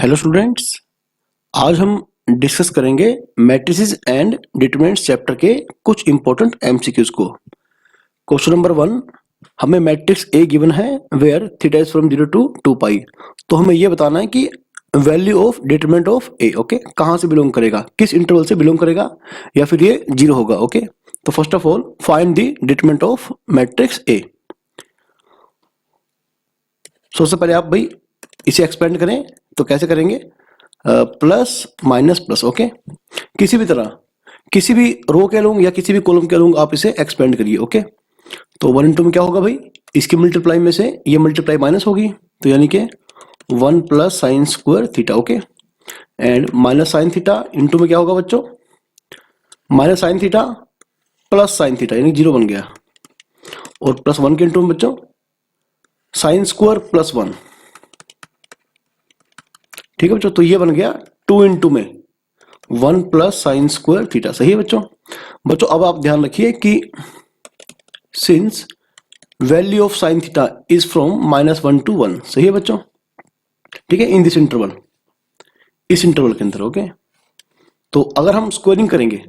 Hello students, आज हम discuss करेंगे मैट्रिसेस एंड डिटरमिनेंट्स चैप्टर के कुछ इंपॉर्टेंट एमसीक्यूज को। क्वेश्चन नंबर 1, हमें मैट्रिक्स ए गिवन है where theta is from 0 to 2 pi. तो हमें यह बताना है कि value of determinant of A, okay, कहाँ से बिलोंग करेगा, किस इंटरवल से बिलोंग करेगा, या फिर ये 0 होगा। ओके, तो first of all find the determinant of matrix A. सबसे पहले आप भाई इसे एक्सपेंड करें, तो कैसे करेंगे, प्लस माइनस प्लस। ओके, किसी भी तरह, किसी भी रो के लूंग या किसी भी कॉलम के लूंग, आप इसे एक्सपेंड करिए। ओके, तो 1 into में क्या होगा भाई, इसकी मल्टीप्लाई में से ये मल्टीप्लाई माइनस होगी, तो यानी कि 1 plus sine square theta. Okay, and minus sine theta into में क्या होगा बच्चों, minus sine theta plus sine theta, यानी 0 बन गया, और प्लस 1 के इंटू में बच्चों साइन स्क्वायर प्लस 1। ठीक है बच्चों, तो ये बन गया 2 into में 1 प्लस साइन स्क्वायर थीटा। सही है बच्चों। अब आप ध्यान रखिए कि since value of sine theta is from -1 to 1। सही है बच्चों, ठीक है, इन दिस इंटरवल, इस इंटरवल के अंदर। ओके, तो अगर हम स्क्वायरिंग करेंगे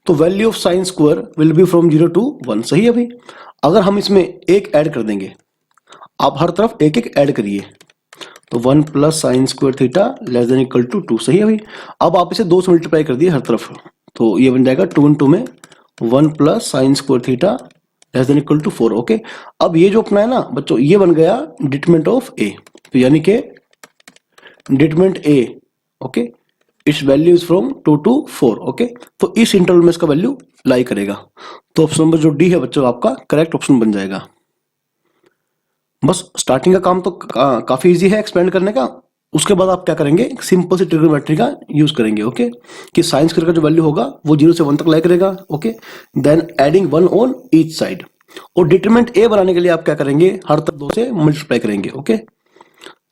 तो value of sine square will be from 0 to 1। सही है भाई। अगर हम इसमें एक ऐड कर देंगे, आप हर तरफ एक एक ऐड करिए, तो 1 plus sine square theta less than equal to 2। सही है भाई। अब आप इसे 2 से मल्टीप्लाई कर दिए हर तरफ, तो ये बन जाएगा 2 into में 1 plus sine square theta less than equal to 4। Okay, अब ये जो अपना है ना बच्चों, ये बन गया डिटरमिनेंट ऑफ ए, तो यानी कि determinant A, okay, it's value is from 2 to 4। Okay, तो इस इंटरवल में इसका वैल्यू लाई करेगा, तो ऑप्शन नंबर जो डी है बच्चों आपका करेक्ट ऑप्शन बन जाएगा। बस स्टार्टिंग का काम तो काफी इजी है एक्सपेंड करने का। उसके बाद आप क्या करेंगे, सिंपल से ट्रिग्नोमेट्री का यूज करेंगे। ओके, कि साइन स्क्वायर का जो वैल्यू होगा वो 0 से 1 तक लाई करेगा। Okay, then adding 1 on each side, और डिटरमिनेंट ए बनाने के लिए आप क्या करेंगे, हर तरफ 2 से मल्टीप्लाई करेंगे। ओके,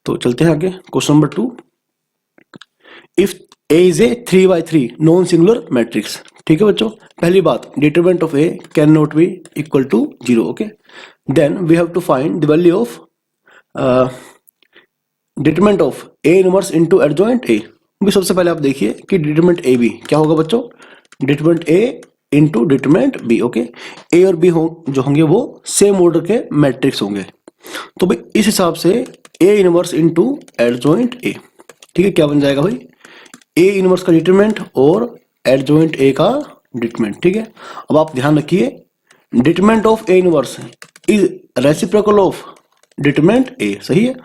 तो चलते हैं आगे। Question number 2, if A is a 3/3 non singular matrix. ठीक है बच्चों, पहली बात, determinant of A can not be equal to 0। Okay, then we have to find the value of determinant of a inverse into adjoint a। भी सबसे पहले आप देखिए कि डिटरमिनेंट ए बी क्या होगा बच्चों, determinant A into determinant B. Okay, A और बी जो होंगे वो सेम ऑर्डर के मैट्रिक्स होंगे, तो भाई इस हिसाब से ए इनवर्स इंटू एडजॉइंट ए। ठीक है, क्या बन जाएगा भाई, ए इनवर्स का डिटरमिनेंट और एडजॉइंट ए का डिटरमिनेंट। ठीक है, अब आप ध्यान रखिए, determinant of A inverse is reciprocal of determinant A. सही है।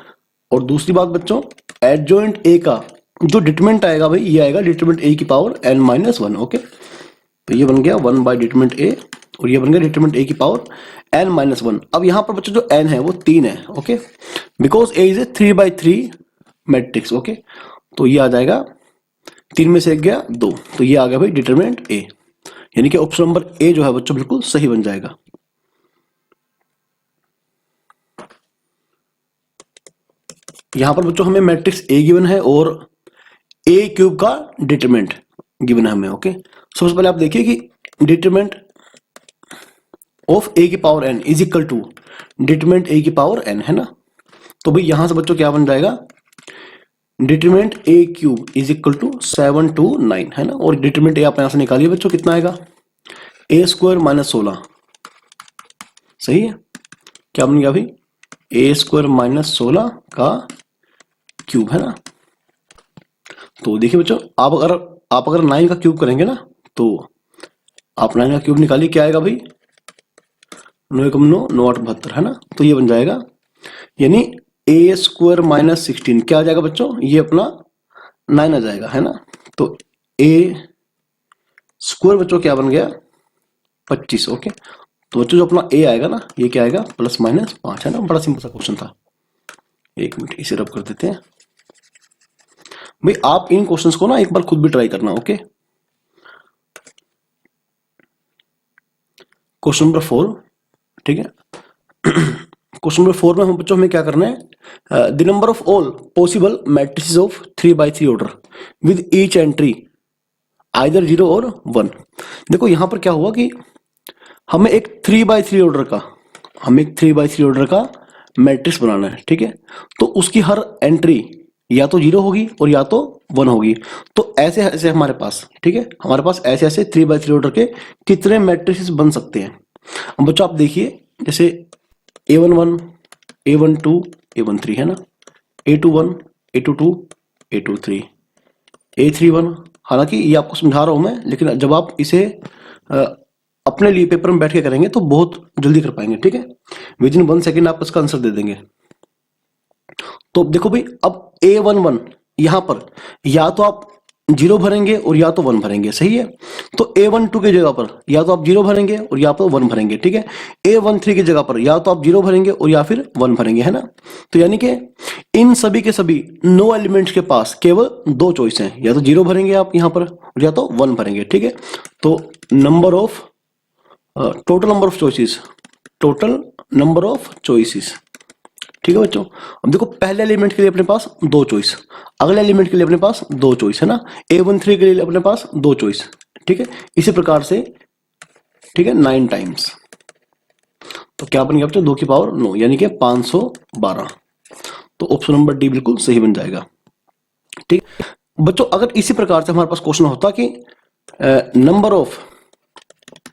और दूसरी बात बच्चों, एडजॉइंट ए का जो डिटरमिनेंट आएगा भाई, ये आएगा डिटरमिनेंट ए की पावर n-1। ओके, तो ये बन गया 1 बाय डिटरमिनेंट ए, और ये बन गया डिटरमिनेंट ए की पावर n-1। अब यहां पर बच्चों जो n है वो 3 है। Okay, because A is a 3/3 matrix. Okay, तो ये आ जाएगा 3 में से 1 गया 2, तो ये आ गया भाई डिटरमिनेंट ए, यानी कि ऑप्शन नंबर ए जो है बच्चों बिल्कुल सही बन जाएगा। यहां पर बच्चों हमें मैट्रिक्स ए गिवन है और ए क्यूब का डिटरमिनेंट गिवन है हमें। ओके, सबसे पहले आप देखिए कि डिटरमिनेंट ऑफ ए की power n is equal to determinant A की पावर n है ना, तो भाई यहां से बच्चों क्या बन जाएगा, determinant A cube is equal to 7 to 9 है ना, और डिटरमिनेंट ए आप यहां से निकालिए बच्चों, कितना आएगा, ए स्क्वायर माइनस 16। सही है, क्या बन गया भाई, ए स्क्वायर माइनस 16 का क्यूब है ना। तो देखिए बच्चों, आप अगर 9 का क्यूब करेंगे ना, तो आप 9 का क्यूब निकालिए, क्या आएगा भाई, 9 × 9 9 8 72 है ना, तो ये बन जाएगा, यानी ए स्क्वायर माइनस 16 क्या आ जाएगा बच्चों, ये अपना 9 आ जाएगा है ना। तो ए स्क्वायर बच्चों क्या बन गया 25। ओके, तो बच्चों जो अपना ए आएगा ना, ये क्या आएगा, +-5 है ना। बड़ा सिंपल सा क्वेश्चन था। एक मिनट इसे रब कर देते हैं भाई। आप इन क्वेश्चंस को ना एक बार खुद भी ट्राई करना। Okay, question number 4। ठीक है, क्वेश्चन नंबर 4 में हम बच्चों हमें क्या करना है, the number of all possible matrices of 3/3 order with each entry either 0 और 1। देखो यहां पर क्या हुआ कि हमें एक 3/3 ऑर्डर का मैट्रिक्स बनाना है। ठीक है, तो उसकी हर एंट्री या तो 0 होगी और या तो 1 होगी। तो ऐसे ऐसे हमारे पास, ठीक है, हमारे पास ऐसे ऐसे 3x3 ऑर्डर के कितने मैट्रिसेस बन सकते हैं। अब बच्चों आप देखिए, जैसे A11, A12, A13 है ना, A21, A22, A23, A31। हालांकि ये आपको समझा रहा हूं मैं, लेकिन जब आप इसे अपने लिए पेपर में बैठ के करेंगे तो बहुत जल्दी कर पाएंगे, ठीक है। विद इन 1 सेकेंड आप इसका आंसर दे देंगे। तो देखो भाई, अब A11 यहां पर या तो आप 0 भरेंगे और या तो 1 भरेंगे, सही है। तो A12 की जगह पर या तो आप 0 भरेंगे और या तो 1 भरेंगे, ठीक है। A13 की जगह पर या तो आप 0 भरेंगे और या फिर 1 भरेंगे, है ना। तो यानी कि इन सभी के सभी नो एलिमेंट्स के पास केवल 2 चॉइस हैं, या तो 0 भरेंगे आप यहां पर और या तो 1 भरेंगे, ठीक है। तो number of total number of choices, total number of choices, ठीक है बच्चों। अब देखो, पहले एलिमेंट के लिए अपने पास 2 चॉइस, अगले एलिमेंट के लिए अपने पास 2 चॉइस, है ना। A13 के लिए अपने पास 2 चॉइस, ठीक है। इसी प्रकार से, ठीक है, 9 टाइम्स। तो क्या बन गया बच्चों, 2 की पावर 9 यानी कि 512। तो ऑप्शन नंबर डी बिल्कुल सही बन जाएगा, ठीक। बच्चों अगर इसी प्रकार से हमारे पास क्वेश्चन होता कि नंबर ऑफ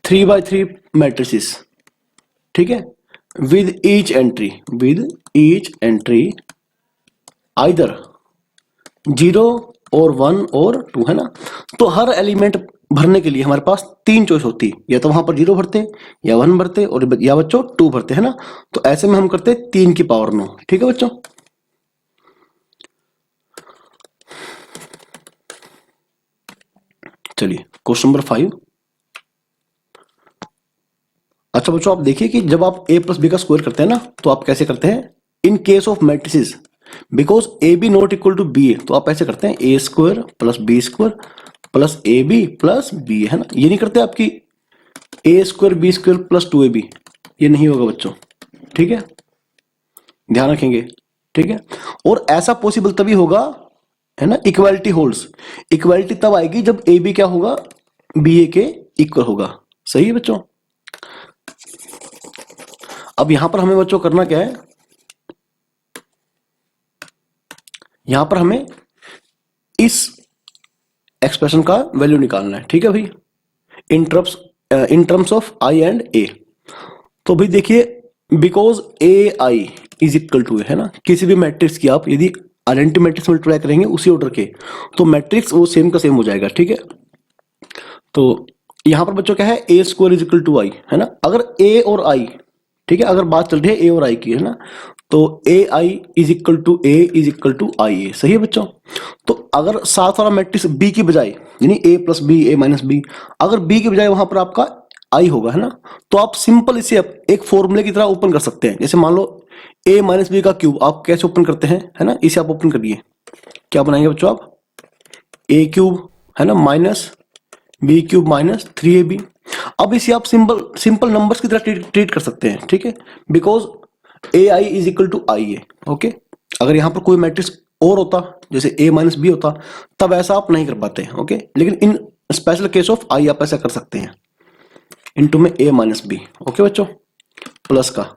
3x3 मैट्रिसेस, ठीक है, with each entry either 0 और 1 और 2, है ना। तो हर एलिमेंट भरने के लिए हमारे पास 3 चॉइस होती, या तो वहां पर 0 भरते या 1 भरते और या बच्चों 2 भरते, है ना। तो ऐसे में हम करते 3 की पावर 9, ठीक है बच्चों। चलिए क्वेश्चन नंबर 5। अच्छा बच्चों आप देखिए कि जब आप a प्लस बी का स्क्वायर करते हैं ना, तो आप कैसे करते हैं। In case of matrices because A B not equal to B A, तो आप ऐसे करते हैं A square plus B square plus A B plus B, है ना। ये नहीं करते आपकी A square B square plus 2ab, ये नहीं होगा बच्चों, ठीक है, ध्यान रखेंगे, ठीक है। और ऐसा पॉसिबल तभी होगा, है ना, इक्वालिटी होल्ड्स। इक्वालिटी तब आएगी जब ए बी क्या होगा, बी ए के इक्वल होगा, सही है बच्चों। अब यहां पर हमें बच्चों करना क्या है, यहां पर हमें इस एक्सप्रेशन का वैल्यू निकालना है, ठीक है भाई, in terms of I and A. तो भाई देखिए, because A I is equal to, है ना, किसी भी मैट्रिक्स की आप यदि आइडेंटिटी मैट्रिक्स मल्टीप्लाई करेंगे उसी ऑर्डर के, तो मैट्रिक्स वो सेम का सेम हो जाएगा, ठीक है। तो यहां पर बच्चों क्या है, A square is equal to आई, है ना। अगर ए और आई, ठीक है, अगर बात चल रही है ए और आई की, है ना, तो A I is equal to A is equal to I A, सही है बच्चों। तो अगर साथ वाला मैट्रिक्स बी की बजाय, यानी ए प्लस बी ए माइनस बी, अगर बी की बजाय वहां पर आपका आई होगा, है ना, तो आप सिंपल इसे एक फॉर्मूले की तरह ओपन कर सकते हैं। जैसे मान लो ए माइनस बी का क्यूब आप कैसे ओपन करते हैं, है ना, इसे आप ओपन करिए, क्या बनाएंगे बच्चों आप, ए क्यूब, है ना, minus B cube minus 3ab। अब इसे आप सिंपल नंबर्स की तरह ट्रीट कर सकते हैं, ठीक है, because A I is equal to I A, okay. अगर यहां पर कोई मैट्रिक्स और होता, जैसे ए माइनस बी होता, तब ऐसा आप नहीं कर पाते, ओके। लेकिन इन स्पेशल केस ऑफ आई आप ऐसा कर सकते हैं, इनटू में ए माइनस बी, ओके बच्चों, प्लस का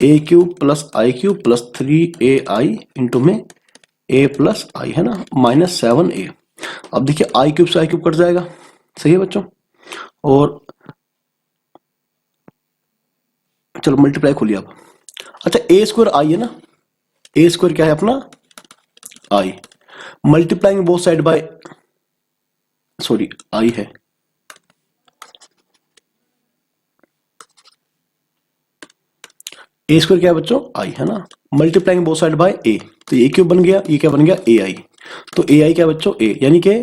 ए क्यूब प्लस आई क्यूब प्लस 3ai इंटू में ए प्लस आई, है ना, माइनस 7a। अब देखिए आई क्यूब से आई क्यूब कट जाएगा, सही है बच्चों। और चलो मल्टीप्लाई खोलिए आप। अच्छा ए स्क्वायर आई है ना, ए स्क्वायर क्या है अपना, I, multiplying both side by, sorry I है, ए स्क्वायर क्या है बच्चों, आई, है ना, multiplying both side by A, तो ये क्यूब बन गया, ये क्या बन गया, ए आई। तो ए आई क्या बच्चों, ए, यानी कि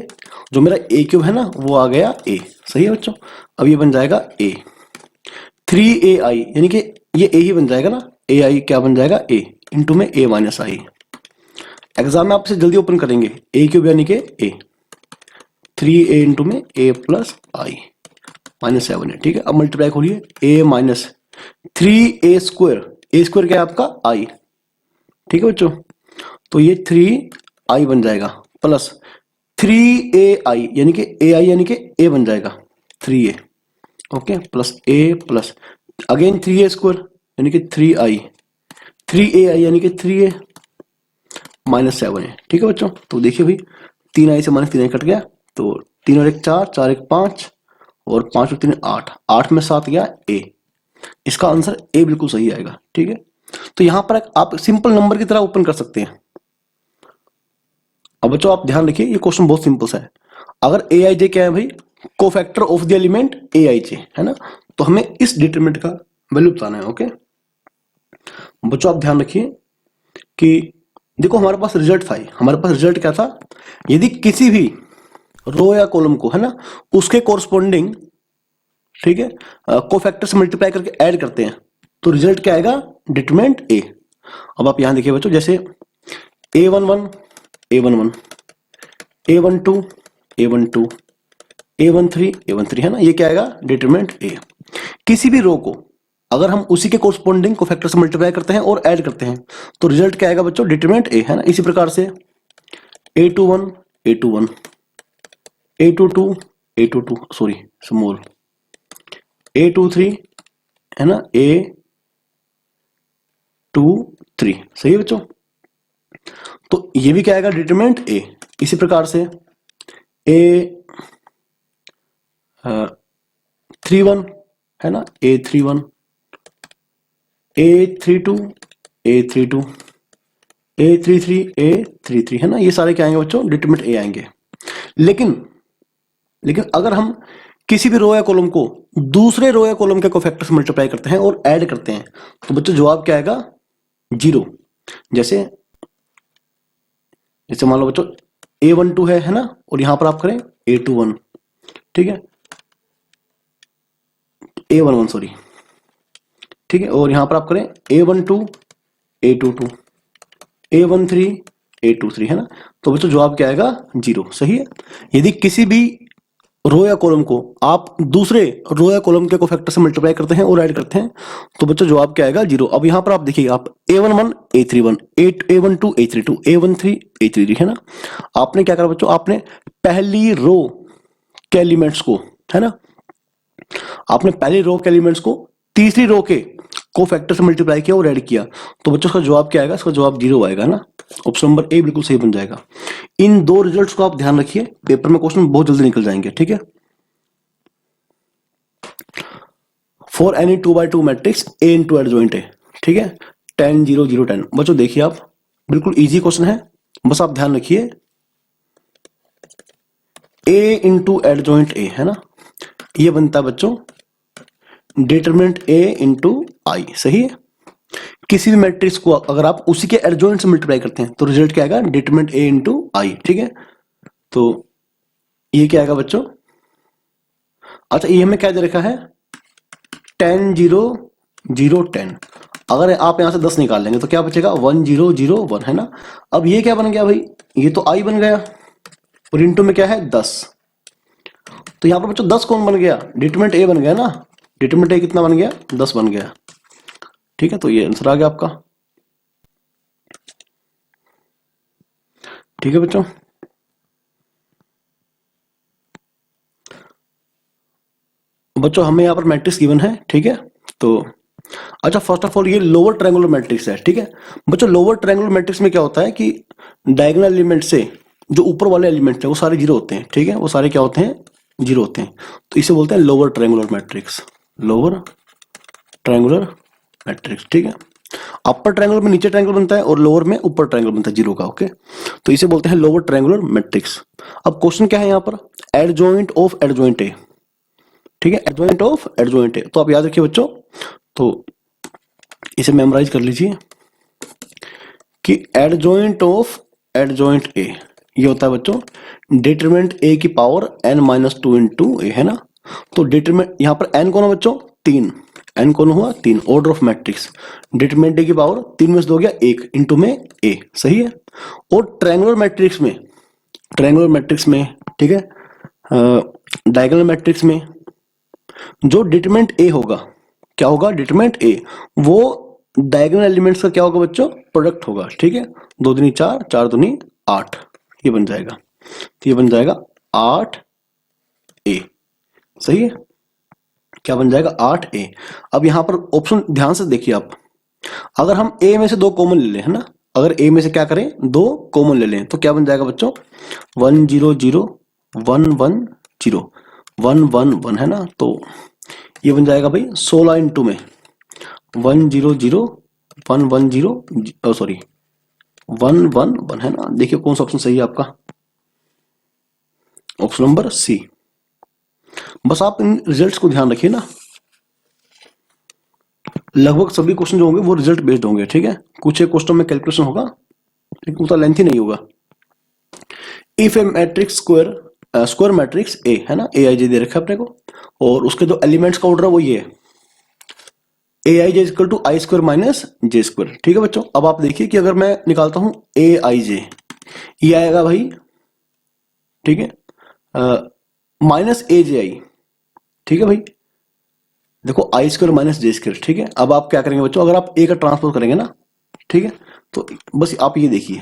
जो मेरा ए क्यूब है ना वो आ गया ए, सही है बच्चों। अब ये बन जाएगा ए, 3ai, यानी कि ये ए ही बन जाएगा ना, ए आई क्या बन जाएगा, ए इंटू में ए माइनस आई। एग्जाम में आपसे जल्दी ओपन करेंगे, ए क्यूब यानी कि ए, 3a इंटू में ए प्लस आई माइनस 7 है, ठीक है। अब मल्टीप्लाई खोलिए, ए माइनस 3a स्क्वायर, ए स्क्वायर क्या है आपका आई, ठीक है बच्चों। तो ये 3i बन जाएगा प्लस 3ai यानी कि ए आई यानी कि ए बन जाएगा 3a, ओके, प्लस ए प्लस अगेन 3a स्क्वायर यानी कि 3ai, 3ai यानी कि 3a -7 है। ठीक है बच्चों, तो देखिए भाई 3i से -3i कट गया, तो 3 और 1 4, 4 1 5 और 5 और 3 8, 8 में 7 गया ए। इसका आंसर ए बिल्कुल सही आएगा। ठीक है, तो यहां पर आप सिंपल नंबर की तरह ओपन कर सकते हैं। अब बच्चों आप ध्यान रखिए, ये क्वेश्चन बहुत सिंपल सा है। अगर ए आई जे क्या है भाई, cofactor of the element A I जे है ना, तो हमें इस डिटरमिनेंट का वैल्यू बताना है। ओके बच्चों आप ध्यान रखिए कि देखो हमारे पास रिजल्ट था, हमारे पास रिजल्ट क्या था, यदि किसी भी रो या कॉलम को है ना उसके कोरस्पॉन्डिंग, ठीक है, कोफैक्टर से मल्टीप्लाई करके ऐड करते हैं तो रिजल्ट क्या आएगा, डिटरमिनेंट ए। अब आप यहां देखिए बच्चों, जैसे a11 a11 a12 a12 a13 a13 है ना, ये क्या आएगा, डिटरमिनेंट ए। किसी भी रो को अगर हम उसी के कोरस्पॉन्डिंग को फैक्टर से मल्टीप्लाई करते हैं और ऐड करते हैं तो रिजल्ट क्या आएगा बच्चों, डिटरमिनेंट ए है ना। इसी प्रकार से a21 a21 a22 a22 sorry small a23 है ना a23, सही है बच्चों, तो ये भी क्या आएगा, डिटरमिनेंट ए। इसी प्रकार से a31 है ना a31 a32 a32 a33 a33 है ना, ये सारे क्या आएंगे बच्चों, डिटरमिनेंट ए आएंगे। लेकिन अगर हम किसी भी रो या कॉलम को दूसरे रो या कॉलम के कोफैक्टर से मल्टीप्लाई करते हैं और ऐड करते हैं तो बच्चों जवाब क्या आएगा, 0। जैसे मान लो बच्चों a12 है ना, और यहां पर आप करें a21, ठीक है, a11 सॉरी, ठीक है, और यहां पर आप करें a12 a22 a13 a23 है ना, तो बच्चों जवाब क्या आएगा, 0। सही है, यदि किसी भी रो या कॉलम को आप दूसरे रो या कॉलम के कोफैक्टर से मल्टीप्लाई करते हैं और ऐड करते हैं तो बच्चों जवाब क्या आएगा, 0। अब यहां पर आप देखिए, आप a11 a31 a12 a32 a13 a33 है ना, आपने क्या करा बच्चों, आपने पहली रो के एलिमेंट्स को है ना, आपने पहली रो के एलिमेंट्स को तीसरी रो के कोफैक्टर से मल्टीप्लाई किया और ऐड किया, तो बच्चों इसका जवाब क्या आएगा, इसका जवाब 0 आएगा ना। ऑप्शन नंबर ए बिल्कुल सही बन जाएगा। इन दो रिजल्ट्स को आप ध्यान रखिए, पेपर में क्वेश्चन बहुत जल्दी निकल जाएंगे। ठीक है, for any 2x2 matrix A into adjoint है, ठीक है, 10 0 0 10। बच्चों देखिए आप, बिल्कुल इजी क्वेश्चन है, बस आप ध्यान रखिए, ए इंटू एडजॉइंट ए है ना, ये बनता है बच्चों डिटरमिनेंट ए इंटू आई। सही है, किसी भी मैट्रिक्स को अगर आप उसी के एडजॉइंट से मल्टीप्लाई करते हैं तो रिजल्ट क्या आएगा, डिटरमिनेंट ए इंटू आई। ठीक है, तो ये क्या आएगा बच्चों, अच्छा ये हमें क्या दे रखा है, 10 0 0 10। अगर आप यहां से 10 निकाल लेंगे तो क्या बचेगा, 1 0 0 1 है ना। अब ये क्या बन गया भाई, ये तो आई बन गया और इंटू में क्या है 10, तो यहां पर बच्चों 10 कौन बन गया, डिटरमिनेंट ए बन गया ना। डिटरमिनेंट ए कितना बन गया, 10 बन गया। ठीक है, तो ये आंसर आ गया आपका। ठीक है बच्चों, हमें यहाँ पर मैट्रिक्स गिवन है। ठीक है, तो अच्छा फर्स्ट ऑफ ऑल ये लोअर ट्रायंगुलर मैट्रिक्स है। ठीक है बच्चों, लोअर ट्रायंगुलर मैट्रिक्स में क्या होता है कि डायगोनल एलिमेंट से जो ऊपर वाले एलिमेंट है वो सारे 0 होते हैं। ठीक है, वो सारे क्या होते हैं, 0 होते हैं, तो इसे बोलते हैं lower triangular matrix, lower triangular matrix. ठीक है, अपर ट्रायंगल में नीचे ट्रायंगल बनता है और लोअर में ऊपर ट्रायंगल बनता है 0 का। ओके, तो इसे बोलते हैं लोअर ट्रायंगुलर मैट्रिक्स। अब क्वेश्चन क्या है यहाँ पर, एडजॉइंट ऑफ एडजॉइंट ए। ठीक है, एडजॉइंट ऑफ एडजॉइंट ए, तो आप याद रखिए बच्चों, तो इसे मेमोराइज कर लीजिए कि एडजॉइंट ऑफ एडजॉइंट ए ये होता है बच्चों डिटरमिनेंट ए की पावर n-2 इंटू ए है ना। तो डिटरमिनेंट यहाँ पर n कौन है बच्चों, 3, n कौन हुआ 3, order of matrix, determinant A की पावर 3 में से 2 हो गया 1 इंटू में ए। सही है, और ट्रायंगुलर मैट्रिक्स में ठीक है, डायगोनल मैट्रिक्स में जो डिटरमिनेंट ए होगा, क्या होगा, डिटरमिनेंट ए, वो डायगोनल एलिमेंट्स का क्या होगा बच्चों, प्रोडक्ट होगा। ठीक है, 2 दूनी 4 4 दूनी 8, ये बन जाएगा, तो ये बन जाएगा 8 ए। सही है, क्या बन जाएगा, 8 ए। अब यहां पर ऑप्शन ध्यान से देखिए आप, अगर हम ए में से 2 कॉमन ले लें है ना, अगर ए में से क्या करें, 2 कॉमन ले लें तो क्या बन जाएगा बच्चों, 1 0 0 1 1 0 1 1 1 है ना। तो ये बन जाएगा भाई 16 इंटू में 1 0 0 1 1 0 सॉरी 1 1 1 है ना। देखिए कौन सा ऑप्शन सही है आपका, ऑप्शन नंबर सी। बस आप इन रिजल्ट्स को ध्यान रखिए ना, लगभग सभी क्वेश्चन जो होंगे वो रिजल्ट बेस्ड होंगे, ठीक है। कुछ एक क्वेश्चन में कैलकुलेशन होगा लेकिन उतना लेंथी नहीं होगा। If A matrix square matrix A है ना, ए आई जे दे रखा है अपने को, और उसके जो एलिमेंट्स का ऑर्डर है वो ये है, A I J equal to I square minus J square, ठीक है बच्चों। अब आप देखिए कि अगर मैं निकालता हूं ए आई जे, ये आएगा भाई, ठीक है, माइनस ए जे आई, ठीक है भाई। देखो आई स्क्वायर माइनस जे स्क्वायर, ठीक है। अब आप क्या करेंगे बच्चों, अगर आप ए का ट्रांसपोज करेंगे ना, ठीक है, तो बस आप ये देखिए,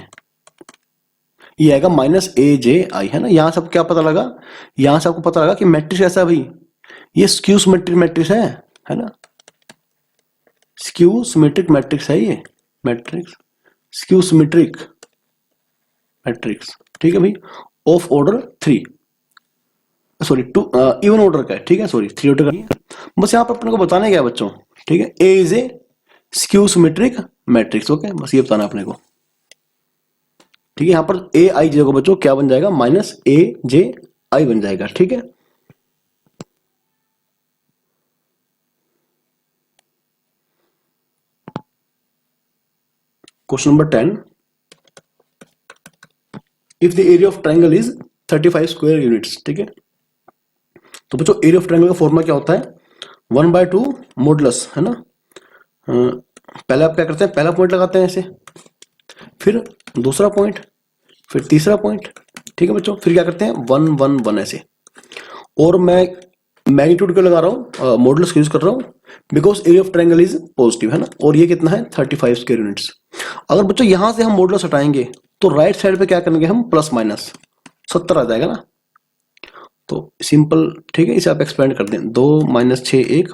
ये आएगा माइनस ए जे आई है ना। यहां से आपको क्या पता लगा, यहां से आपको पता लगा कि मैट्रिक्स ऐसा है भाई, ये स्क्यू सिमेट्रिक मैट्रिक्स है ना, स्क्यू सिमेट्रिक मैट्रिक्स है ये, मैट्रिक्स स्क्यू सिमेट्रिक मैट्रिक्स, ठीक है भाई, of order 3, sorry 2 even order का है, ठीक है, सॉरी 3 ऑर्डर का नहीं है। बस यहाँ पर अपने को बताना क्या है बच्चों, ठीक है, A is a skew symmetric matrix, okay, बस ये बताना अपने को, ठीक है। यहां पर ए आई जे को बच्चों क्या बन जाएगा, माइनस ए जे आई बन जाएगा, ठीक है। Question number 10, if the area of triangle is 35 square units, ठीक है। तो बच्चों एरिया ऑफ ट्रायंगल का फॉर्मूला क्या होता है, 1/2 मॉडुलस, है ना। पहले आप क्या करते हैं, पहला पॉइंट लगाते हैं ऐसे, फिर दूसरा पॉइंट, फिर तीसरा पॉइंट, ठीक है बच्चों, फिर क्या करते हैं 1 1 1 ऐसे। और मैं मैग्नीट्यूड क्यों लगा रहा हूँ, मॉडुलस यूज कर रहा हूँ, because area of triangle is positive, है ना। और ये कितना है 35 स्क्वायर यूनिट्स। अगर बच्चों यहां से हम मॉडुलस हटाएंगे तो राइट साइड पे क्या करेंगे हम, प्लस माइनस 70 आ जाएगा ना। तो सिंपल, ठीक है, इसे आप एक्सपेंड कर दें, 2 - 6 1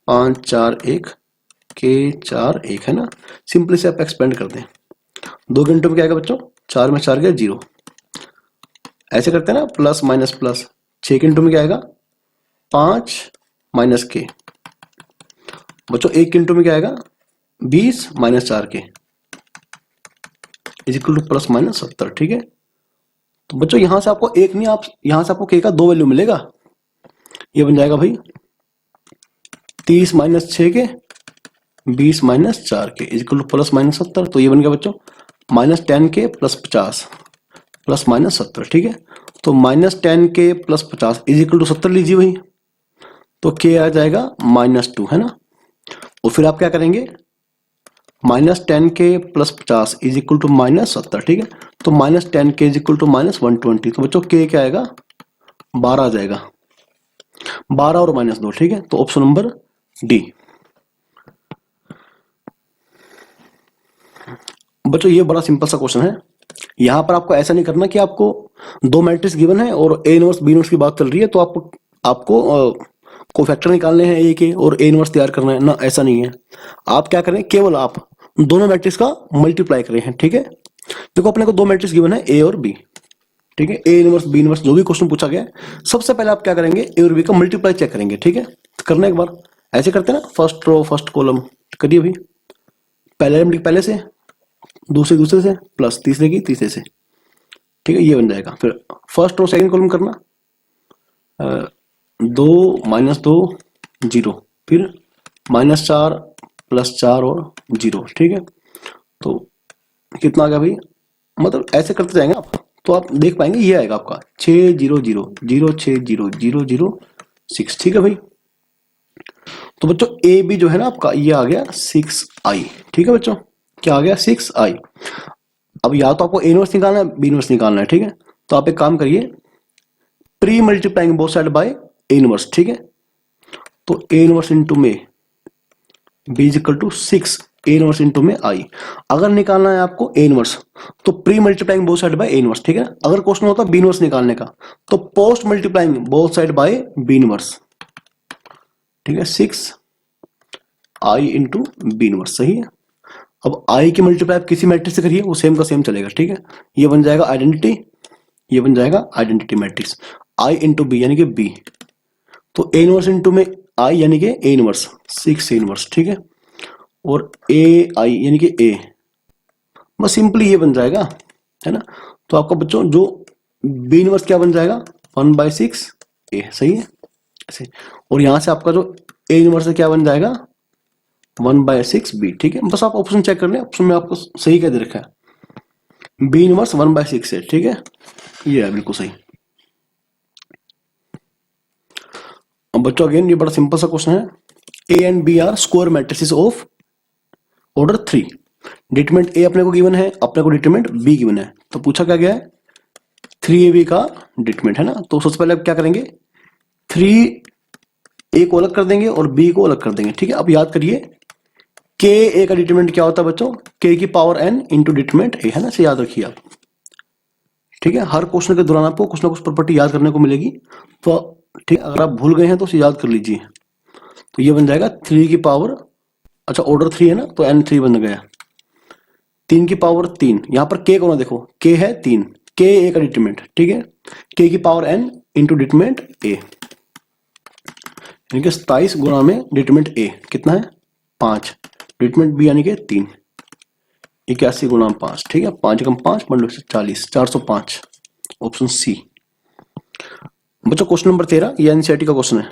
5 4 1 के 4 1 है ना। सिंपली से आप एक्सपेंड कर दें, 2 घंटों में क्या आएगा बच्चों, 4 में 4 गया 0, ऐसे करते हैं ना, प्लस माइनस प्लस। 6 घंटों में क्या आएगा, 5 माइनस के, बच्चों 1 घंटों में क्या आएगा, 20 - 4 के is equal two plus minus 70, ठीक है। तो बच्चों यहां से आपको एक नहीं, आप यहां से आपको के का 2 वैल्यू मिलेगा, ये बन जाएगा भाई 30 - 6 के 20 - 4 के is equal two plus minus 70। तो ये बन गया बच्चों -10 के प्लस 50 प्लस माइनस 70, ठीक है। तो -10 के प्लस 50 इज इक्वल टू 70 लीजिए भाई, तो के आ जाएगा -2, है ना। और फिर आप क्या करेंगे, -10 के प्लस 50 इज इक्वल टू -70, ठीक है। तो -10 के इज इक्वल टू -120, तो बच्चों के क्या आएगा, 12 आ जाएगा, 12 और -2, ठीक है। तो ऑप्शन नंबर डी। बच्चों ये बड़ा सिंपल सा क्वेश्चन है, यहां पर आपको ऐसा नहीं करना कि आपको 2 मैट्रिक्स गिवन है और ए इनवर्स बी इनवर्स की बात चल रही है तो आपको कोफैक्टर निकालने हैं ए के और ए इनवर्स तैयार करना है ना, ऐसा नहीं है। आप क्या करें, केवल आप दोनों मैट्रिक्स का मल्टीप्लाई करें हैं, ठीक है। देखो अपने को 2 मैट्रिक्स गिवन है ए और बी, ठीक है, ए इनवर्स बी इनवर्स जो भी क्वेश्चन पूछा गया, सबसे पहले आप क्या करेंगे, ए और बी का मल्टीप्लाई चेक करेंगे, ठीक है। तो करना एक बार ऐसे करते हैं ना, फर्स्ट रो फर्स्ट कॉलम करिए भाई, पहले एलिमेंट पहले से, दूसरे से, प्लस तीसरे की तीसरे से, ठीक है, ये बन जाएगा। फिर फर्स्ट रो सेकंड कॉलम करना, 2 - 2 0, फिर -4 +4 और 0, ठीक है। तो कितना आ गया भाई, मतलब ऐसे करते जाएंगे आप तो आप देख पाएंगे, ये आएगा आपका 6 0 0 0 6 0 0 0 6, ठीक है भाई। तो बच्चों ए बी जो है ना आपका, ये आ गया 6i, ठीक है बच्चों, क्या आ गया 6i। अब या तो आपको ए इनवर्स निकालना है, बी इनवर्स निकालना है, ठीक है। तो आप एक काम करिए, pre multiplying both side by A inverse, ठीक है। तो ए इनवर्स इंटू में B is equal to 6 A inverse into में आई। अगर निकालना है आपको ए इनवर्स तो pre multiplying both side by A inverse, ठीक है। अगर क्वेश्चन होता बी इनवर्स निकालने का तो post multiplying both side by B inverse, ठीक है, 6 आई इंटू बी इनवर्स, सही है। अब आई की मल्टीप्लाई आप किसी मैट्रिक्स से करिए वो सेम का सेम चलेगा, ठीक है। ये बन जाएगा आइडेंटिटी, ये बन जाएगा आइडेंटिटी मैट्रिक्स, आई इंटू बी यानी कि बी, तो ए इनवर्स इंटू में आई यानी कि ए इनवर्स 6 इनवर्स, ठीक है, और ए आई यानी कि ए, बस सिंपली ये बन जाएगा, है ना। तो आपका बच्चों जो बी इनवर्स क्या बन जाएगा 1/6 ए, सही है ऐसे, और यहां से आपका जो ए इनवर्स है क्या बन जाएगा 1/6 बी, ठीक है। बस आप ऑप्शन चेक कर लें, ऑप्शन में आपको सही क्या दे रखा है, बी इनवर्स 1/6 है, ठीक है, ये है बिल्कुल सही। अब बच्चों अगेन ये बड़ा सिंपल सा क्वेश्चन है, A and B are square matrices of order 3, determinant A अपने को गिवन है, अपने को डिटरमिनेंट बी गिवन है, तो पूछा क्या गया है 3ab का डिटरमिनेंट, है ना। तो सबसे पहले आप क्या करेंगे 3a को अलग कर देंगे और b को अलग कर देंगे, ठीक है। अब याद करिए के ए का डिटरमिनेंट क्या होता है बच्चों, के की power n into determinant A, है ना, इसे याद रखिए आप, ठीक है। हर क्वेश्चन के दौरान आपको कुछ ना कुछ प्रॉपर्टी याद करने को मिलेगी, तो ठीक है, अगर आप भूल गए हैं तो उसे याद कर लीजिए। तो ये बन जाएगा 3 की पावर, अच्छा ऑर्डर 3 है ना, तो n3 बन गया, 3 की पावर 3, यहां पर k को ना देखो, k है 3, k ए का डिटरमिनेंट, ठीक है, k की power n into determinant a, यानी कि 27 गुणा में डिटरमिनेंट a कितना है 5, डिटरमिनेंट b यानी कि 3, 81 गुणा 5, ठीक है, 5 कम 5 बंडल से 40, 405, ऑप्शन सी। बच्चों क्वेश्चन नंबर 13 ये एनसीईआरटी का क्वेश्चन है,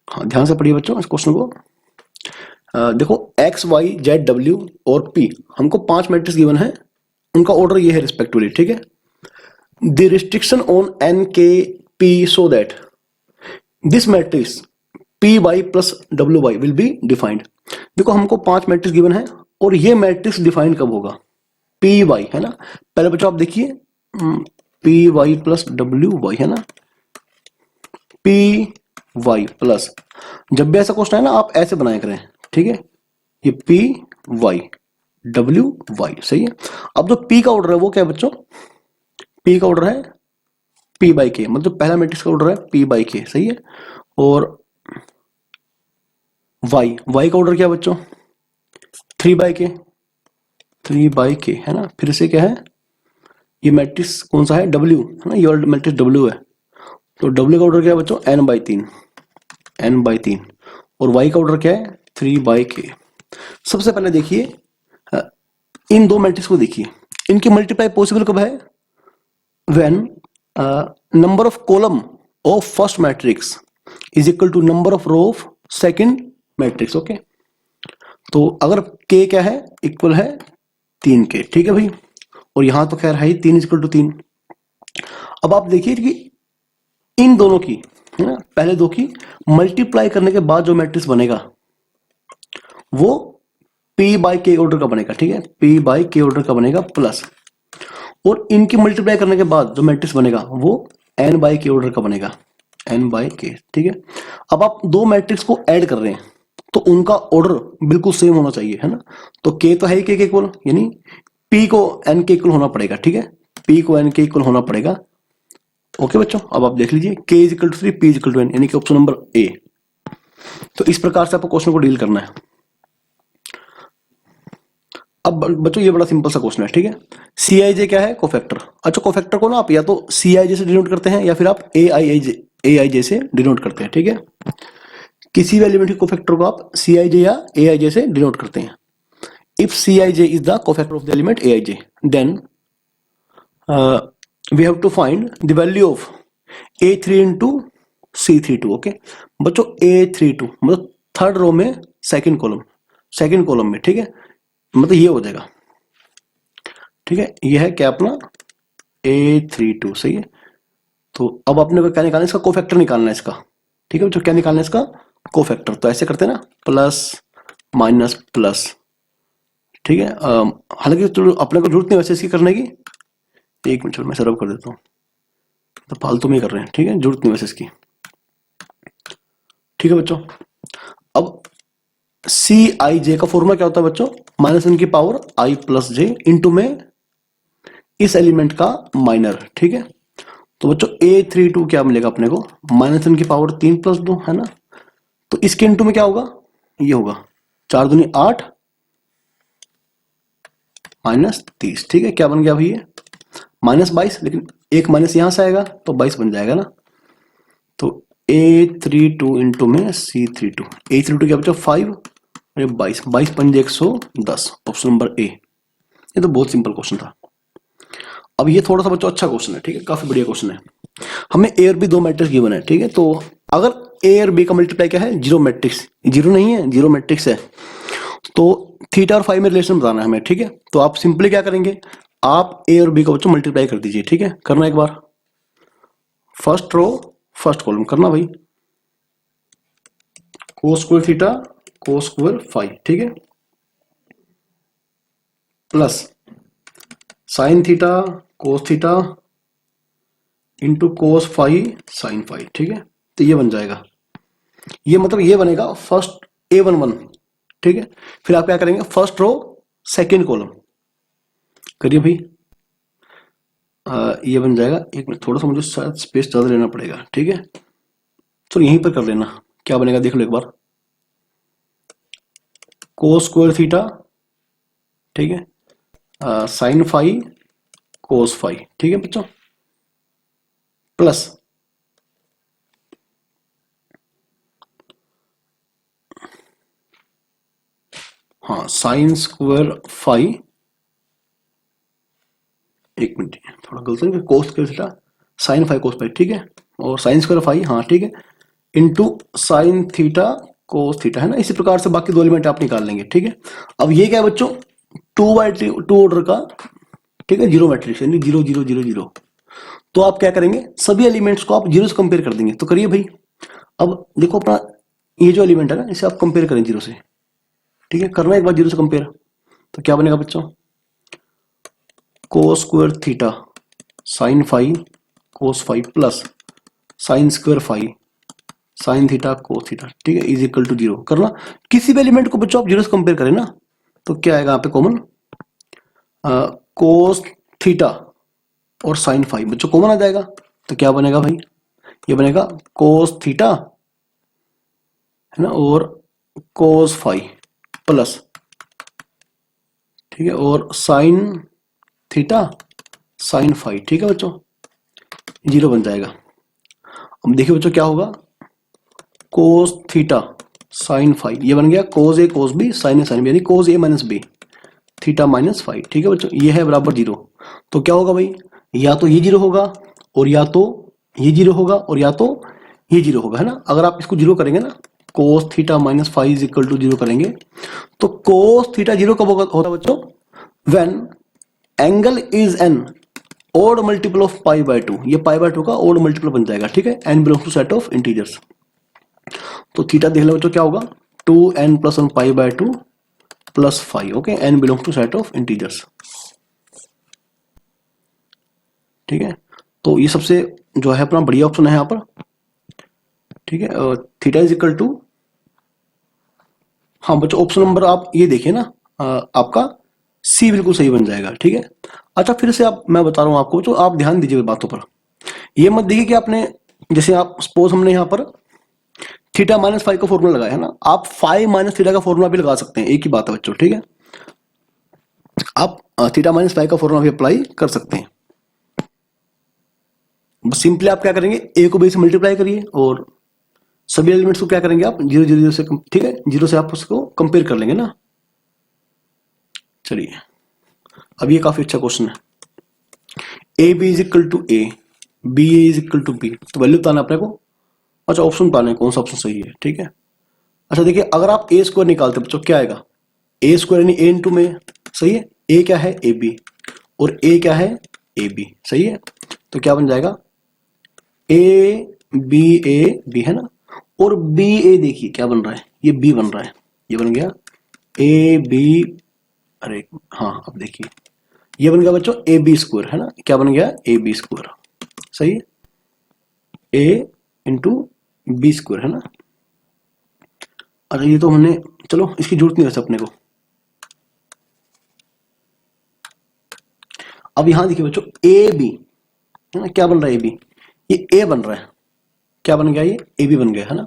हाँ ध्यान से पढ़िए बच्चों इस क्वेश्चन को। देखो एक्स वाई जेड डब्ल्यू और पी, हमको 5 मैट्रिक्स गिवन है, उनका ऑर्डर ये है रिस्पेक्टिवली, ठीक है। The restriction on N K P so that this matrix P Y plus W Y will be defined. देखो हमको 5 मैट्रिक्स गिवन है और ये मैट्रिक्स डिफाइन कब होगा, पी वाई, है ना। पहले बच्चों आप देखिए P Y plus W Y, है ना, पी वाई प्लस, जब भी ऐसा क्वेश्चन है ना आप ऐसे बनाया करें, ठीक है, ये पी वाई डब्ल्यू वाई, सही है। अब जो पी का ऑर्डर है वो क्या है बच्चों, पी का ऑर्डर है पी बाई के, मतलब पहला मैट्रिक्स का ऑर्डर है पी बाई के, सही है। और वाई, वाई का ऑर्डर क्या है बच्चों 3/k, 3/k, है ना। फिर से क्या है ये मैट्रिक्स कौन सा है डब्ल्यू, है ना, ये मैट्रिक्स डब्ल्यू है, तो डब्ल्यू का ऑर्डर क्या है बच्चों n/3, n/3, और y का ऑर्डर क्या है 3/k। सबसे पहले देखिए इन दो मैट्रिक्स को देखिए, इनकी मल्टीप्लाई पॉसिबल कब है, when number of column of first matrix is equal to number of row of second matrix, okay. तो अगर k क्या है इक्वल है 3k, ठीक है भाई, और यहां तो खैर है ही 3 इक्वल टू 3। अब आप देखिए कि इन दोनों की, है ना, पहले दो की मल्टीप्लाई करने के बाद जो मैट्रिक्स बनेगा वो p/k ऑर्डर का बनेगा, ठीक है, p/k ऑर्डर का बनेगा प्लस, और इनकी मल्टीप्लाई करने के बाद जो मैट्रिक्स बनेगा वो n/k ऑर्डर का बनेगा, n/k, ठीक है। अब आप दो मैट्रिक्स को ऐड कर रहे हैं तो उनका ऑर्डर बिल्कुल सेम होना चाहिए, है ना। तो k तो है ही k के इक्वल, यानी p को n के इक्वल होना पड़ेगा, ठीक है, p को n के इक्वल होना पड़ेगा, ओके बच्चों। अब आप देख लीजिए k is equal to 3, p is equal to n, यानी कि ऑप्शन नंबर ए। तो इस प्रकार से आपको क्वेश्चन को डील करना है। अब बच्चों ये बड़ा सिंपल सा क्वेश्चन है, ठीक है। Cij क्या है कोफैक्टर, अच्छा कोफैक्टर को ना आप या तो Cij से डिनोट करते हैं या फिर आप Aij से डिनोट करते हैं, ठीक है। किसी भी एलिमेंट के कोफैक्टर को आप Cij या Aij से डिनोट करते हैं। If Cij is the cofactor of the element Aij, then we have to find the value of A3 into C32, okay बच्चों। A32 मतलब थर्ड रो में सेकंड कॉलम में, ठीक है, मतलब ये हो जाएगा, ठीक है, ये है क्या अपना A32, सही है। तो अब अपने को क्या निकालना है, इसका कोफैक्टर निकालना है इसका, ठीक है बच्चों, क्या निकालना है इसका कोफैक्टर। तो ऐसे करते हैं ना प्लस माइनस प्लस, ठीक है। हालांकि तो अपने को जरूरत नहीं वैसे इसकी करने की, एक मिनट मैं सर्व कर देता हूँ, तो फालतू में कर रहे हैं, ठीक है, जरूरत नहीं वैसे इसकी, ठीक है बच्चों। अब Cij का फॉर्मूला क्या होता है बच्चों, -n की power i plus J into में इस एलिमेंट का माइनर, ठीक है। तो बच्चों A32 क्या मिलेगा अपने को, -n की पावर 3 प्लस 2, है ना। तो इसके इंटू में क्या होगा, ये होगा 4 दूनी 8 माइनस 30, ठीक है। क्या बन गया भाई ये माइनस 22, लेकिन एक माइनस यहां से आएगा तो 22 बन जाएगा ना। तो A32 इंटू में C32, A32 क्या बचा 5 और 22, 22 पंजे 110, ऑप्शन नंबर ए। ये तो बहुत सिंपल क्वेश्चन था। अब ये थोड़ा सा बच्चों अच्छा क्वेश्चन है, ठीक है, काफी बढ़िया क्वेश्चन है। हमें ए और बी दो मैट्रिक्स गिवन है, ठीक है। तो अगर ए और बी का मल्टीप्लाई क्या है, जीरो मैट्रिक्स, जीरो नहीं है, जीरो मैट्रिक्स है, तो थीटा और फाई में रिलेशन बताना है हमें, ठीक है। तो आप सिंपली क्या करेंगे, आप ए और बी का बच्चों मल्टीप्लाई कर दीजिए, ठीक है। करना एक बार, फर्स्ट रो फर्स्ट कॉलम करना भाई, cos square theta cos square phi, ठीक है, plus sine theta cos theta into cos phi sine phi, ठीक है। तो ये बन जाएगा, ये मतलब ये बनेगा फर्स्ट A11, ठीक है। फिर आप क्या करेंगे, फर्स्ट रो सेकंड कॉलम करिए भाई, ये बन जाएगा। एक मिनट, थोड़ा सा मुझे शायद स्पेस ज्यादा लेना पड़ेगा, ठीक है। चलो यहीं पर कर लेना, क्या बनेगा देख लो एक बार, कोस स्क्वायर थीटा, ठीक है, साइन फाई कोस फाई, ठीक है बच्चों, प्लस हाँ साइन स्क्वायर फाई, एक मिनट थोड़ा गलत है, cos square theta sine phi cos phi, ठीक है, और साइन स्क्वायर फाई, हाँ ठीक है, into sine theta cos theta, है ना। इसी प्रकार से बाकी दो एलिमेंट आप निकाल लेंगे, ठीक है। अब ये क्या है बच्चों, 2 ऑर्डर का, ठीक है, जीरो मैट्रिक्स यानी 0 0 0 0। तो आप क्या करेंगे, सभी एलिमेंट्स को आप जीरो से कंपेयर कर देंगे। तो करिए भाई, अब देखो अपना ये जो एलिमेंट है ना, इसे आप कंपेयर करें जीरो से, ठीक है। करना एक बार जीरो से कंपेयर, तो क्या बनेगा बच्चों, cos square theta sine phi cos phi plus sine square phi sine theta cos theta, ठीक है, इज इक्वल टू 0। करना किसी भी एलिमेंट को बच्चों आप जीरो से कंपेयर करें ना, तो क्या आएगा यहाँ पे कॉमन, कोस थीटा और साइन फाई बच्चों कॉमन आ जाएगा। तो क्या बनेगा भाई, ये बनेगा कोस थीटा, है ना, और कोस फाई प्लस, ठीक है, और साइन थीटा साइन फाई, ठीक है बच्चों, 0 बन जाएगा। अब देखिए बच्चों क्या होगा, कोस थीटा साइन फाई, ये बन गया cos A cos B sine A sine B, यानी cos A minus B theta minus phi, ठीक है बच्चों, ये है बराबर 0। तो क्या होगा भाई, या तो ये 0 होगा और या तो ये 0 होगा और या तो ये 0 होगा, है ना। अगर आप इसको 0 करेंगे ना, cos theta minus phi is equal to 0 करेंगे, तो कोस थीटा 0 कब होता बच्चों, when angle is an odd multiple of pi by 2, ये पाई बाय 2 का ओड मल्टीपल बन जाएगा, ठीक है। N belongs to set of integers, तो थीटा देख लो बच्चों क्या होगा, 2n plus 1 pi by 2 plus 5, okay, N belongs to set of integers, ठीक है। तो ये सबसे जो है अपना बढ़िया ऑप्शन है यहाँ पर, ठीक है। थीटा इज इक्वल टू, हाँ बच्चों ऑप्शन नंबर आप ये देखिए ना, आपका सी बिल्कुल सही बन जाएगा, ठीक है। अच्छा फिर से आप, मैं बता रहा हूँ आपको, तो आप ध्यान दीजिए बातों पर, ये मत देखिए कि आपने, जैसे आप सपोज हमने यहाँ पर थीटा माइनस फाइव का फॉर्मूला लगाया है ना, आप फाइव माइनस थीटा का फॉर्मूला भी लगा सकते हैं, एक ही बात है बच्चों, ठीक है। आप थीटा माइनस फाइव का फॉर्मूला भी अप्लाई कर सकते हैं। बस सिंपली आप क्या करेंगे, ए को बी से मल्टीप्लाई करिए और सभी एलिमेंट्स को क्या करेंगे आप 0 0 0 से, ठीक है, 0 से आप उसको कंपेयर कर लेंगे ना। चलिए अब ये काफी अच्छा क्वेश्चन है, A B is equal to A, B A is equal to B, तो वैल्यू बताना अपने को, अच्छा ऑप्शन बताना है कौन सा ऑप्शन सही है, ठीक है। अच्छा देखिए, अगर आप ए स्क्वायर निकालते बच्चों क्या आएगा, ए स्क्वायर यानी ए इंटू में, सही है, ए क्या है ए बी और ए क्या है ए बी, सही है। तो क्या बन जाएगा, ए बी है ना, और बी ए देखिए क्या बन रहा है, ये बी बन रहा है, ये बन गया ए बी, अरे हाँ अब देखिए ये बन गया बच्चों ए बी स्क्वायर, है ना, क्या बन गया ए बी स्क्वायर, सही है, ए इंटू बी स्क्वायर, है ना। अरे ये तो हमने, चलो इसकी जरूरत नहीं है अपने को। अब यहां देखिए बच्चों ए बी, है ना, क्या बन रहा है ए बी, ये ए बन रहा है, क्या बन गया ये ए बी बन गया, है ना।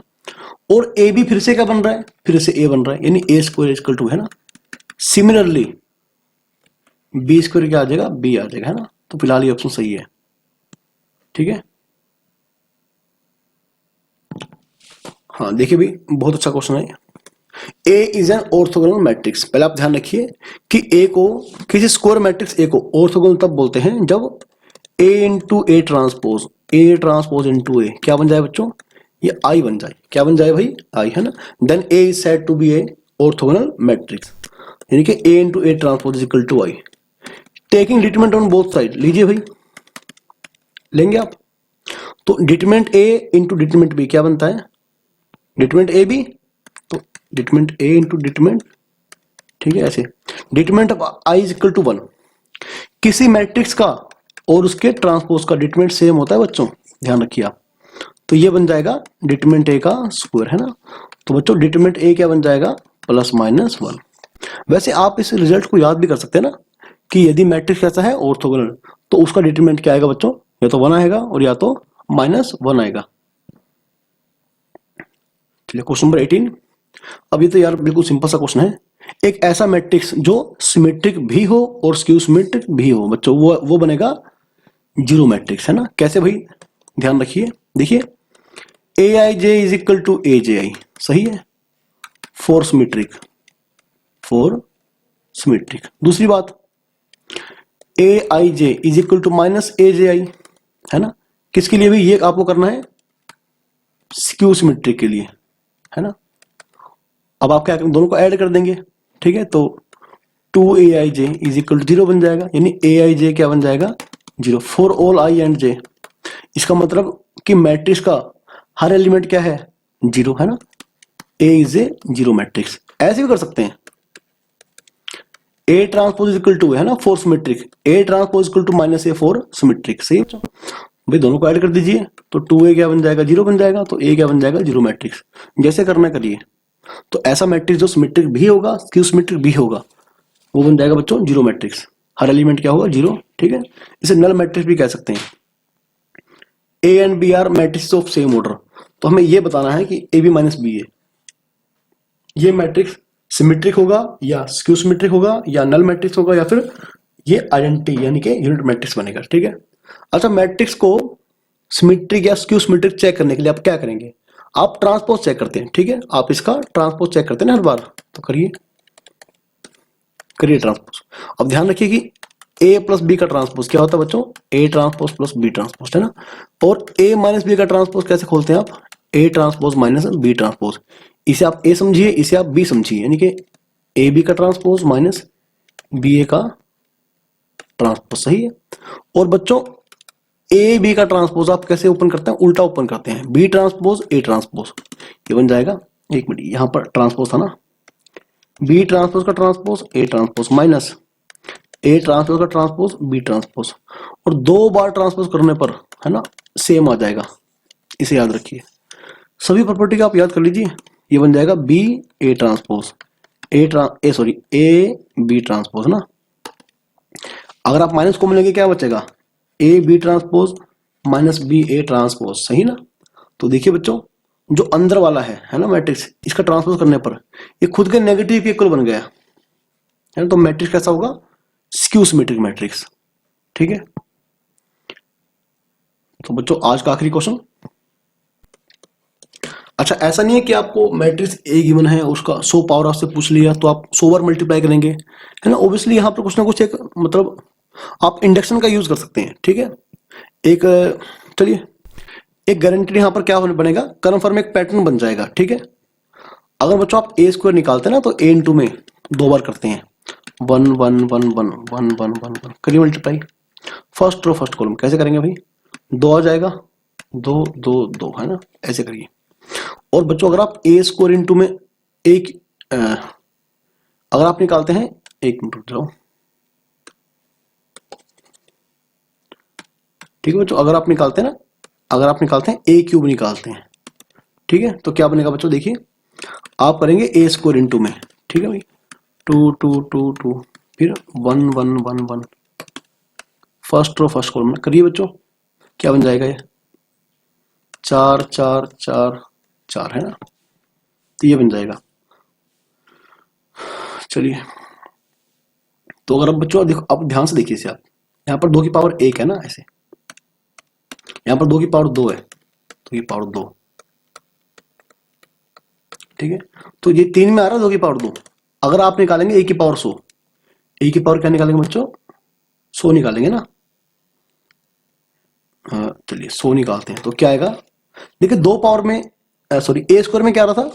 और ए भी फिर से क्या बन रहा है, फिर से ए बन रहा है, यानी ए स्क्वायर इक्वल टू है ना, सिमिलरली बी स्क्वायर क्या आ जाएगा, बी आ जाएगा, है ना। तो फिलहाल ये ऑप्शन सही है, ठीक है। हाँ देखिए भाई, बहुत अच्छा क्वेश्चन है। A is an orthogonal matrix. पहले आप ध्यान रखिए कि ए को, किसी स्क्वायर मैट्रिक्स ए को ऑर्थोगोनल तब बोलते हैं जब ए इंटू ए ट्रांसपोज इंटू ए क्या बन जाए बच्चों, ये आई बन जाए। क्या बन जाए भाई, आई, है ना। Then A is said to B a orthogonal matrix, यानी कि A into A transpose is equal to I. Taking determinant on both side, लीजिए भाई, लेंगे आप। तो determinant A into determinant B क्या बनता है, डिटरमिनेंट ए बी, तो डिटरमिनेंट ए इंटू डिटरमिनेंट, ठीक है, ऐसे। Determinant of I is equal to 1। किसी मैट्रिक्स का और उसके ट्रांसपोज का डिटरमिनेंट सेम होता है बच्चों, ध्यान रखिए आप। तो ये बन जाएगा डिटरमिनेंट ए का स्क्वायर, है ना। तो बच्चों डिटरमिनेंट ए क्या बन जाएगा, प्लस माइनस 1। वैसे आप इस रिजल्ट को याद भी कर सकते हैं ना, कि यदि मैट्रिक्स कैसा है, ऑर्थोगोनल, तो उसका डिटरमिनेंट क्या आएगा बच्चों, या तो 1 आएगा और या तो -1 आएगा। चलिए क्वेश्चन नंबर 18। अब ये तो यार बिल्कुल सिंपल सा क्वेश्चन है। एक ऐसा मैट्रिक्स जो सिमेट्रिक भी हो और स्क्यू सिमेट्रिक भी हो बच्चों, वो बनेगा जीरो मैट्रिक्स, है ना। कैसे भाई, ध्यान रखिए, देखिए ए I J is equal to ए जे आई, सही है, फॉर सिमेट्रिक, फॉर सिमेट्रिक। दूसरी बात, ए I J is equal to minus ए जे आई, है ना। किसके लिए भी, ये आपको करना है स्क्यू सिमेट्रिक के लिए, है ना। अब आप क्या दोनों को ऐड कर देंगे, ठीक है। तो 2aij इज इक्वल टू 0 बन जाएगा, यानी aij क्या बन जाएगा, 0 फॉर ऑल आई एंड जे। इसका मतलब कि मैट्रिक्स का हर एलिमेंट क्या है, 0, है ना। a is a zero matrix. ऐसे भी कर सकते हैं, a ट्रांसपोज इक्वल टू है ना for symmetric, a transpose equal to minus A for symmetric, सही है भाई। दोनों को ऐड कर दीजिए, तो 2a क्या बन जाएगा, 0 बन जाएगा, तो a क्या बन जाएगा, जीरो मैट्रिक्स। जैसे करना करिए। तो ऐसा मैट्रिक्स जो सिमेट्रिक भी होगा, स्क्यू सिमेट्रिक भी होगा, वो बन जाएगा बच्चों जीरो मैट्रिक्स। हर एलिमेंट क्या होगा, 0, ठीक है। इसे नल मैट्रिक्स भी कह सकते हैं। A and B are matrix of same order. तो हमें ये बताना है कि A B minus B A, ये मैट्रिक्स सिमेट्रिक होगा या स्क्यू सिमेट्रिक होगा या नल मैट्रिक्स होगा, या फिर ये आइडेंटिटी यानी कि यूनिट मैट्रिक्स बनेगा, ठीक है। अच्छा, मैट्रिक्स को सिमेट्रिक या स्क्यू सिमेट्रिक चेक करने के लिए आप क्या करेंगे, आप ट्रांसपोज चेक करते हैं, ठीक है। आप इसका ट्रांसपोज चेक करते हैं ना हर बार, तो करिए ट्रांसपोज। अब ध्यान रखिए कि a प्लस बी का ट्रांसपोज क्या होता है बच्चों, a transpose plus B transpose, है ना। और a माइनस बी का ट्रांसपोज कैसे खोलते हैं आप, a transpose minus B transpose. इसे आप a समझिए, इसे आप b समझिए, यानी कि a b का ट्रांसपोज माइनस b a का ट्रांसपोज, सही है। और बच्चों ए बी का ट्रांसपोज आप कैसे ओपन करते हैं, उल्टा ओपन करते हैं, बी ट्रांसपोज ए ट्रांसपोज, ये बन जाएगा, एक मिनट, यहां पर ट्रांसपोज था ना, बी ट्रांसपोज का transpose A transpose minus A transpose का ट्रांसपोज बी ट्रांसपोज, और 2 बार ट्रांसपोज करने पर, है ना, सेम आ जाएगा। इसे याद रखिए, सभी प्रॉपर्टी का आप याद कर लीजिए। ये बन जाएगा B A transpose A B transpose ना। अगर आप माइनस कॉमन लेंगे क्या बचेगा, A B transpose minus B A transpose, सही ना। तो देखिए बच्चों, जो अंदर वाला है ना मैट्रिक्स, इसका ट्रांसपोज करने पर ये खुद के नेगेटिव के इक्वल बन गया, है ना। तो मैट्रिक्स कैसा होगा, स्क्यू सिमेट्रिक मैट्रिक्स, ठीक है। तो बच्चों आज का आखिरी क्वेश्चन। अच्छा, ऐसा नहीं है कि आपको मैट्रिक्स ए गिवन है, उसका 100 पावर आपसे पूछ लिया तो आप 100 बार मल्टीप्लाई करेंगे, है ना। ऑब्वियसली यहाँ पर कुछ ना कुछ एक मतलब आप इंडक्शन का यूज कर सकते हैं, ठीक है। एक चलिए, एक गारंटी यहाँ पर क्या बनेगा, कन्फर्म एक पैटर्न बन जाएगा, ठीक है। अगर बच्चों आप ए स्क्वायर निकालते हैं ना, तो ए इंटू में 2 बार करते हैं, 1 1 1 1 1 1 1 1 करिए multiply. First row first column कैसे करेंगे भाई, 2 आ जाएगा, 2 2 2, है ना, ऐसे करिए। और बच्चों अगर आप ए स्क्वायर इंटू में एक अगर आप निकालते हैं, एक मिनट रुक जाओ, ठीक है बच्चों, अगर आप निकालते हैं ना, अगर आप निकालते हैं ए क्यूब निकालते हैं, ठीक है, तो क्या बनेगा बच्चों, देखिए आप करेंगे ए स्क्वायर इंटू में, ठीक है भाई, 2 2 2 2 फिर 1 1 1 1 फर्स्ट रो फर्स्ट कॉलम में करिए बच्चों, क्या बन जाएगा ये 4 4 4 4, है ना। तो ये बन जाएगा। चलिए, तो अगर अब बच्चों देखो, अब ध्यान से देखिए इसे आप, यहाँ पर 2 की पावर 1 है ना, ऐसे यहाँ पर 2 की पावर 2 है, 2 की पावर 2, ठीक है। तो ये 3 में आ रहा है 2 की पावर 2। अगर आप निकालेंगे a की पावर 100, a की पावर क्या निकालेंगे बच्चों, 100 निकालेंगे ना। चलिए 100 निकालते हैं तो क्या आएगा, देखिए 2 पावर में सॉरी a स्क्वायर में क्या आ रहा था,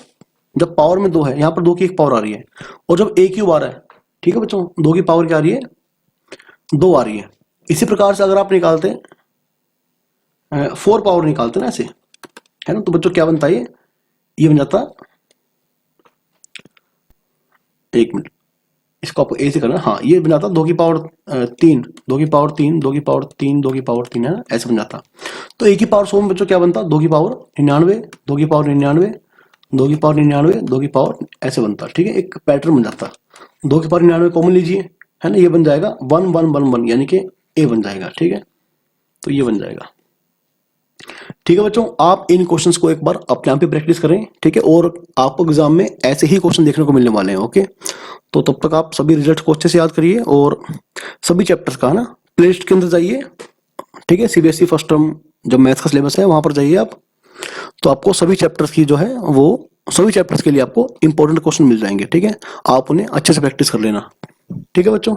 जब पावर में 2 है, यहाँ पर 2 की 1 पावर आ रही है, और जब a क्यूब आ रहा है, ठीक है बच्चों, 2 की पावर क्या आ रही है, 2 आ रही है। इसी प्रकार से अगर आप निकालते हैं 4 पावर निकालते हैं ना ऐसे, है ना, तो बच्चों क्या बनता है, ये बन जाता, एक मिनट, इसको आपको ए से करना है, हाँ ये बन जाता 2 की पावर 3, 2 की पावर 3, 2 की पावर 3, 2 की पावर 3, है ना, ऐसे बन जाता। तो ए की पावर 100 में बच्चों क्या बनता, 2 की पावर 99, 2 की पावर 99, 2 की पावर 99, 2 की पावर, ऐसे बनता, ठीक है, एक पैटर्न बन जाता। 2 की पावर 99 कॉमन लीजिए, है ना, ये बन जाएगा 1 1 1 1, यानी कि ए बन जाएगा, ठीक है, तो ये बन जाएगा। ठीक है बच्चों, आप इन क्वेश्चंस को एक बार अपने आप ही प्रैक्टिस करें, ठीक है, और आपको एग्जाम में ऐसे ही क्वेश्चन देखने को मिलने वाले हैं। ओके, तो तब तक आप सभी रिजल्ट को अच्छे से याद करिए, और सभी चैप्टर्स का ना प्ले लिस्ट के अंदर जाइए, ठीक है, सीबीएसई फर्स्ट टर्म जब मैथ्स का सिलेबस है वहां पर जाइए आप, तो आपको सभी चैप्टर्स की जो है वो सभी चैप्टर्स के लिए आपको इंपॉर्टेंट क्वेश्चन मिल जाएंगे, ठीक है, आप उन्हें अच्छे से प्रैक्टिस कर लेना। ठीक है बच्चों।